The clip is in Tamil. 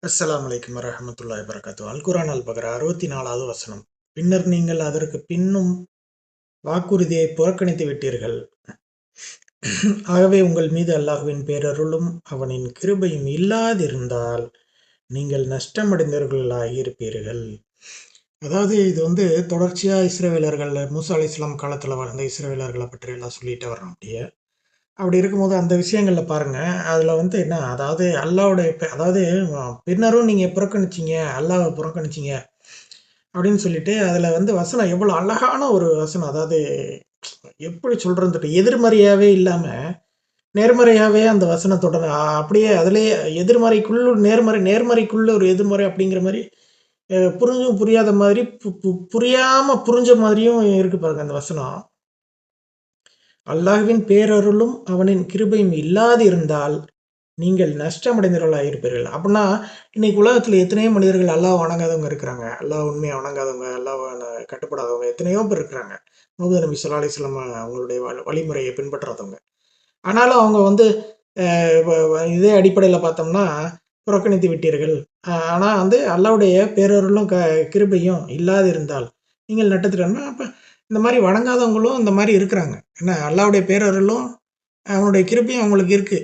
அஸ்ஸலாமு அலைக்கும் வரஹ்மத்துல்லாஹி வபரகாத்துஹு. அல் குர்ஆன் அல் பக்ரா 64வது வசனம். பின்னர் நீங்கள் அதற்கு பின்னும் வாக்குறுதியை புறக்கணித்து விட்டீர்கள். ஆகவே உங்கள் மீது அல்லாஹ்வின் பேரருளும் அவனின் கிருபையும் இல்லாதிருந்தால் நீங்கள் நஷ்டமடைந்தவர்களாகி இருப்பீர்கள். அதாவது இது தொடர்ச்சியா இஸ்ரவேலர்கள் மூசா அலைஹிஸ்ஸலாம் காலத்துல வாழ்ந்த இஸ்ரவேலர்கள பற்றி எல்லாம் சொல்லிட்டு வர்றோம் அப்படியே. அப்படி இருக்கும்போது அந்த விஷயங்கள்ல பாருங்க, அதுல என்ன அதாவது அல்லாஹ்வுடைய அதாவது பின்னரும் நீங்க புறக்கணிச்சீங்க, அல்லாஹ்வ புறக்கணிச்சீங்க அப்படின்னு சொல்லிட்டு, அதுல வசனம் எவ்வளோ அழகான ஒரு வசனம். அதாவது எப்படி சொல்றதுன்ட்டு எதிர்மறையாவே இல்லாம, நேர்மறையாவே அந்த வசனத்தோட அப்படியே அதிலேயே எதிர்மறைக்குள் நேர்மறை, நேர்மறைக்குள்ள ஒரு எதிர்மறை அப்படிங்கிற மாரி புரிஞ்சும் புரியாத மாதிரி புரியாம புரிஞ்ச மாதிரியும் இருக்கு பாருங்க அந்த வசனம். அல்லாஹ்வின் பேரருளும் அவனின் கிருபையும் இல்லாதிருந்தால் நீங்கள் நஷ்டமடைந்தவர்களாக இருப்பீர்கள். அப்படின்னா இன்னைக்கு உலகத்துல எத்தனையோ மனிதர்கள் அல்லாஹ் வணங்காதவங்க இருக்கிறாங்க. அல்லாஹ் உண்மையா வணங்காதவங்க, அல்லாஹ் கட்டுப்படாதவங்க எத்தனையோ பேர் இருக்கிறாங்க. முஹம்மது நபி ஸல்லல்லாஹு அலைஹி வஸல்லம் அவங்களுடைய வழிமுறையை பின்பற்றாதவங்க. ஆனாலும் அவங்க இதே அடிப்படையில பார்த்தோம்னா, புறக்கணித்து விட்டீர்கள். ஆனா அல்லாஹ்வுடைய பேரருளும் கிருபையும் இல்லாதிருந்தால் நீங்கள் நட்டத்திட்டன்னா, அப்ப இந்த மாரி வணங்காதவங்களும் இந்த மாரி இருக்கிறாங்க. என்ன அல்லாஹ்வுடைய பேரருளும் அவனுடைய கிருபையும் அவங்களுக்கு இருக்கு.